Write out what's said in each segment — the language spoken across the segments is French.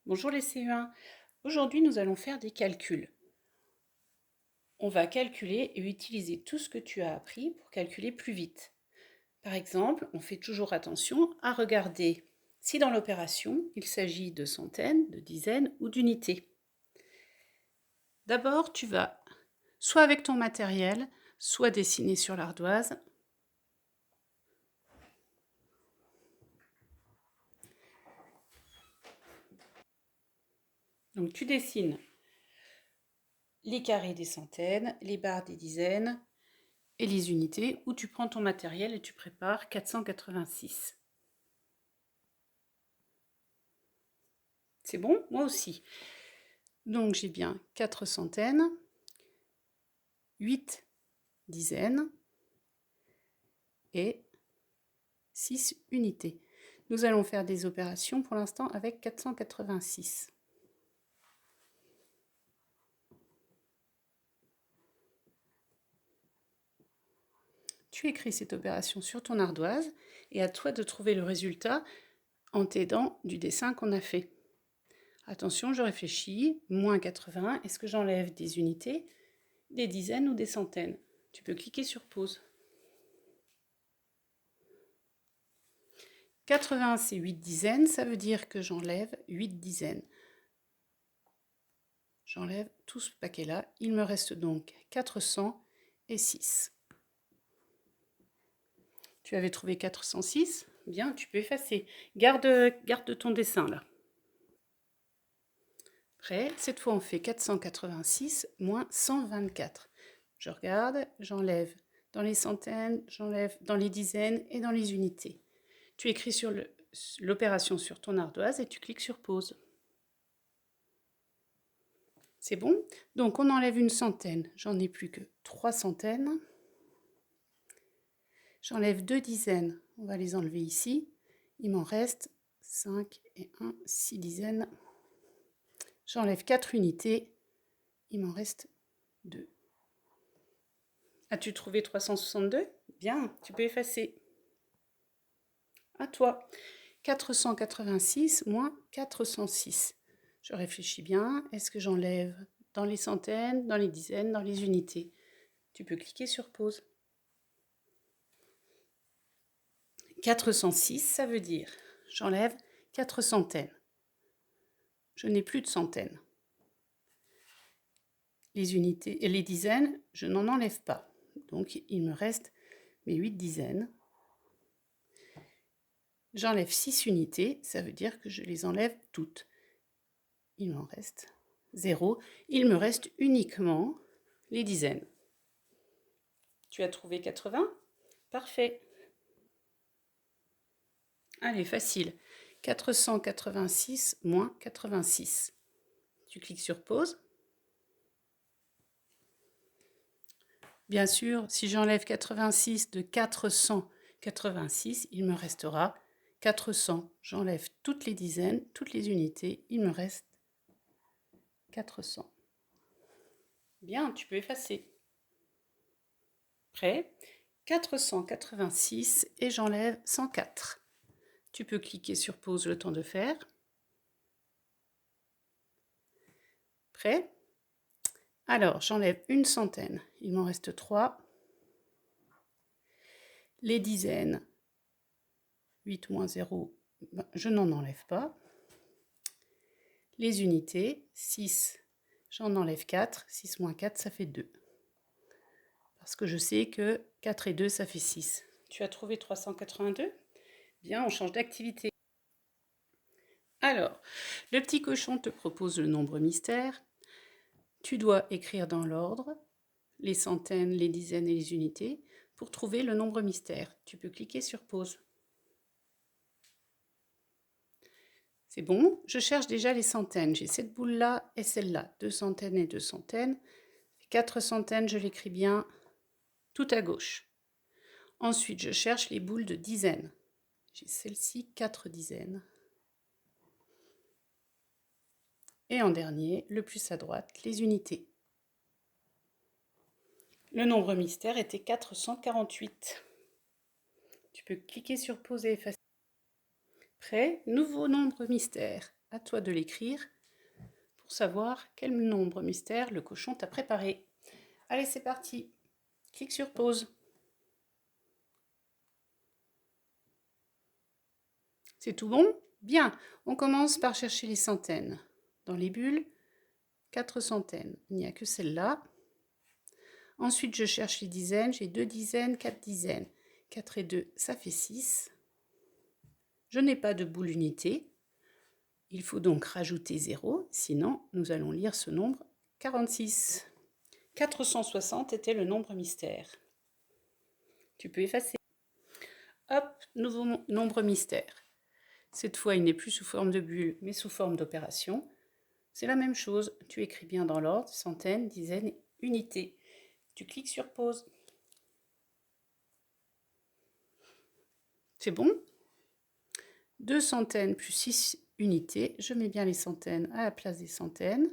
Bonjour les CE1. Aujourd'hui, nous allons faire des calculs. On va calculer et utiliser tout ce que tu as appris pour calculer plus vite. Par exemple, on fait toujours attention à regarder si dans l'opération, il s'agit de centaines, de dizaines ou d'unités. D'abord, tu vas, soit avec ton matériel, soit dessiner sur l'ardoise. Donc tu dessines les carrés des centaines, les barres des dizaines et les unités, ou tu prends ton matériel et tu prépares 486. C'est bon? Moi aussi. Donc j'ai bien 4 centaines, 8 dizaines et 6 unités. Nous allons faire des opérations pour l'instant avec 486. Tu écris cette opération sur ton ardoise et à toi de trouver le résultat en t'aidant du dessin qu'on a fait. Attention, je réfléchis. Moins 80, est-ce que j'enlève des unités, des dizaines ou des centaines? Tu peux cliquer sur pause. 80, c'est 8 dizaines, ça veut dire que j'enlève 8 dizaines. J'enlève tout ce paquet-là. Il me reste donc 406. Tu avais trouvé 406? Bien, tu peux effacer. Garde ton dessin là. Prêt? Cette fois, on fait 486 moins 124. Je regarde, j'enlève dans les centaines, j'enlève dans les dizaines et dans les unités. Tu écris sur l'opération sur ton ardoise et tu cliques sur pause. C'est bon? Donc, on enlève une centaine. J'en ai plus que 3 centaines. J'enlève 2 dizaines. On va les enlever ici. Il m'en reste 5 et 1, 6 dizaines. J'enlève 4 unités. Il m'en reste 2. As-tu trouvé 362? Bien, tu peux effacer. À toi. 486 moins 406. Je réfléchis bien. Est-ce que j'enlève dans les centaines, dans les dizaines, dans les unités? Tu peux cliquer sur pause. 406, ça veut dire j'enlève 4 centaines. Je n'ai plus de centaines. Les unités et les dizaines, je n'en enlève pas. Donc il me reste mes 8 dizaines. J'enlève 6 unités, ça veut dire que je les enlève toutes. Il m'en reste 0. Il me reste uniquement les dizaines. Tu as trouvé 80? Parfait. Allez, facile. 486 moins 86. Tu cliques sur pause. Bien sûr, si j'enlève 86 de 486, il me restera 400. J'enlève toutes les dizaines, toutes les unités, il me reste 400. Bien, tu peux effacer. Prêt? 486 et j'enlève 104. Tu peux cliquer sur pause le temps de faire. Prêt? Alors, j'enlève une centaine. Il m'en reste 3. Les dizaines, 8 moins 0, je n'en enlève pas. Les unités, 6, j'en enlève 4. 6 moins 4, ça fait 2. Parce que je sais que 4 et 2, ça fait 6. Tu as trouvé 382? Bien, on change d'activité. Alors, le petit cochon te propose le nombre mystère. Tu dois écrire dans l'ordre les centaines, les dizaines et les unités pour trouver le nombre mystère. Tu peux cliquer sur pause. C'est bon, je cherche déjà les centaines. J'ai cette boule-là et celle-là. 2 centaines et 2 centaines. 4 centaines, je l'écris bien tout à gauche. Ensuite, je cherche les boules de dizaines. J'ai celle-ci, 4 dizaines. Et en dernier, le plus à droite, les unités. Le nombre mystère était 448. Tu peux cliquer sur pause et effacer. Prêt? Nouveau nombre mystère. À toi de l'écrire pour savoir quel nombre mystère le cochon t'a préparé. Allez, c'est parti. Clique sur pause. C'est tout bon? Bien. On commence par chercher les centaines. Dans les bulles, 4 centaines. Il n'y a que celle-là. Ensuite, je cherche les dizaines. J'ai 2 dizaines, 4 dizaines. 4 et 2, ça fait 6. Je n'ai pas de boule unité. Il faut donc rajouter 0, sinon nous allons lire ce nombre 46. 460 était le nombre mystère. Tu peux effacer. Hop, nouveau nombre mystère. Cette fois, il n'est plus sous forme de bulle, mais sous forme d'opération. C'est la même chose. Tu écris bien dans l'ordre, centaines, dizaines, unités. Tu cliques sur pause. C'est bon? 2 centaines plus 6 unités. Je mets bien les centaines à la place des centaines.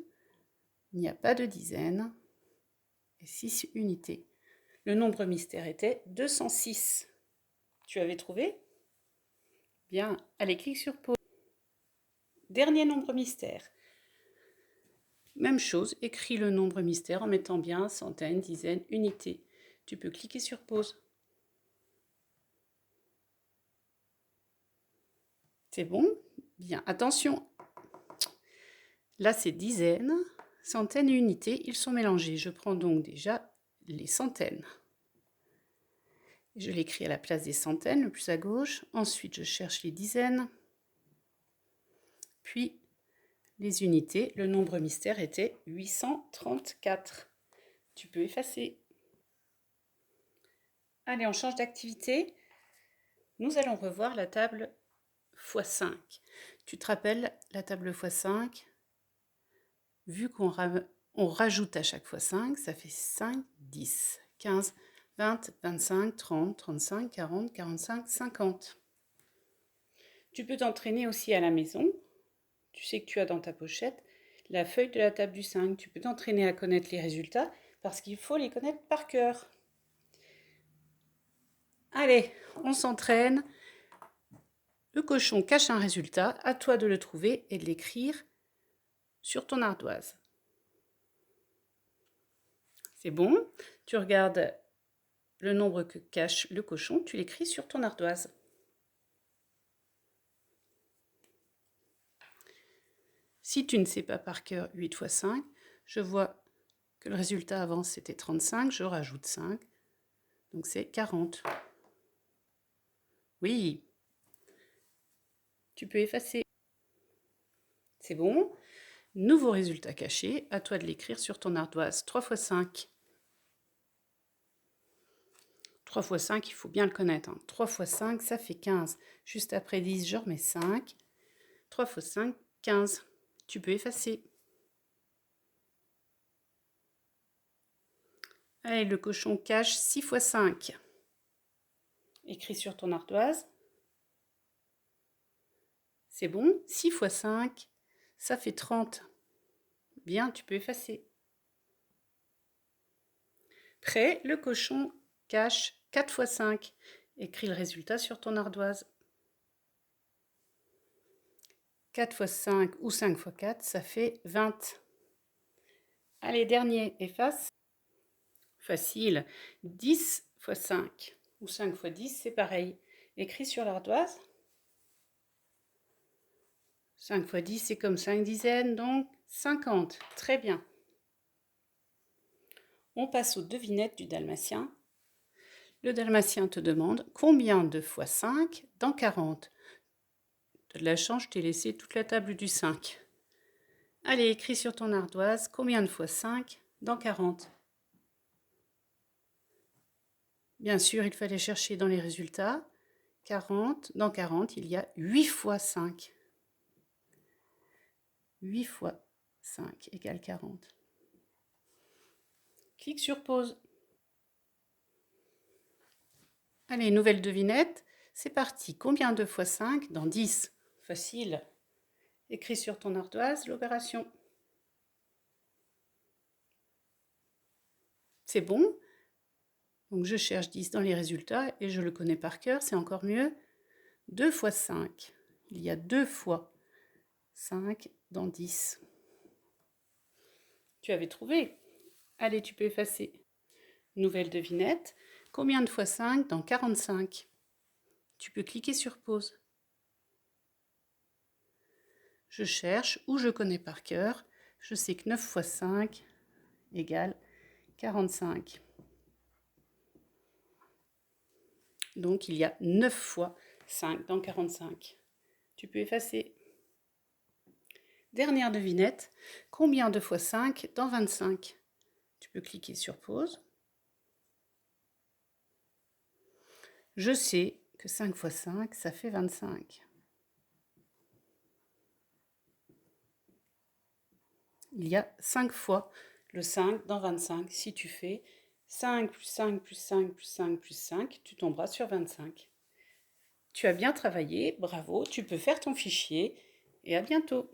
Il n'y a pas de dizaines. Et 6 unités. Le nombre mystère était 206. Tu avais trouvé? Bien, allez, clique sur pause. Dernier nombre mystère. Même chose, écris le nombre mystère en mettant bien centaines, dizaines, unités. Tu peux cliquer sur pause. C'est bon? Bien, attention. Là, c'est dizaines, centaines et unités. Ils sont mélangés. Je prends donc déjà les centaines. Je l'écris à la place des centaines, le plus à gauche. Ensuite, je cherche les dizaines. Puis, les unités. Le nombre mystère était 834. Tu peux effacer. Allez, on change d'activité. Nous allons revoir la table x5. Tu te rappelles la table x5? Vu qu'on rajoute à chaque fois 5, ça fait 5, 10, 15, 20, 25, 30, 35, 40, 45, 50. Tu peux t'entraîner aussi à la maison. Tu sais que tu as dans ta pochette la feuille de la table du 5. Tu peux t'entraîner à connaître les résultats parce qu'il faut les connaître par cœur. Allez, on s'entraîne. Le cochon cache un résultat. À toi de le trouver et de l'écrire sur ton ardoise. C'est bon? Tu regardes le nombre que cache le cochon, tu l'écris sur ton ardoise. Si tu ne sais pas par cœur 8 x 5, je vois que le résultat avant c'était 35, je rajoute 5, donc c'est 40. Oui, tu peux effacer. C'est bon. Nouveau résultat caché, à toi de l'écrire sur ton ardoise. 3 x 5. 3 x 5, il faut bien le connaître. 3 x 5, ça fait 15. Juste après 10, je remets 5. 3 x 5, 15. Tu peux effacer. Allez, le cochon cache 6 x 5. Écris sur ton ardoise. C'est bon. 6 x 5, ça fait 30. Bien, tu peux effacer. Prêt, le cochon cache 4 x 5. Écris le résultat sur ton ardoise. 4 x 5 ou 5 x 4, ça fait 20. Allez, dernier, efface. Facile. 10 x 5 ou 5 x 10, c'est pareil. Écris sur l'ardoise. 5 x 10, c'est comme 5 dizaines, donc 50. Très bien. On passe aux devinettes du dalmatien. Le dalmatien te demande combien de fois 5 dans 40. Tu as de la chance, je t'ai laissé toute la table du 5. Allez, écris sur ton ardoise combien de fois 5 dans 40. Bien sûr, il fallait chercher dans les résultats. 40, dans 40, il y a 8 fois 5. 8 fois 5 égale 40. Clique sur pause. Allez, nouvelle devinette. C'est parti. Combien de fois 5 dans 10? Facile. Écris sur ton ardoise l'opération. C'est bon? Donc je cherche 10 dans les résultats et je le connais par cœur, c'est encore mieux. 2 fois 5, Il y a 2 fois 5 dans 10. Tu avais trouvé? Allez, tu peux effacer. Nouvelle devinette. Combien de fois 5 dans 45? Tu peux cliquer sur pause. Je cherche ou je connais par cœur. Je sais que 9 fois 5 égale 45. Donc il y a 9 fois 5 dans 45. Tu peux effacer. Dernière devinette. Combien de fois 5 dans 25? Tu peux cliquer sur pause. Je sais que 5 fois 5, ça fait 25. Il y a 5 fois le 5 dans 25. Si tu fais 5 plus 5 plus 5 plus 5 plus 5, tu tomberas sur 25. Tu as bien travaillé, bravo, tu peux faire ton fichier et à bientôt.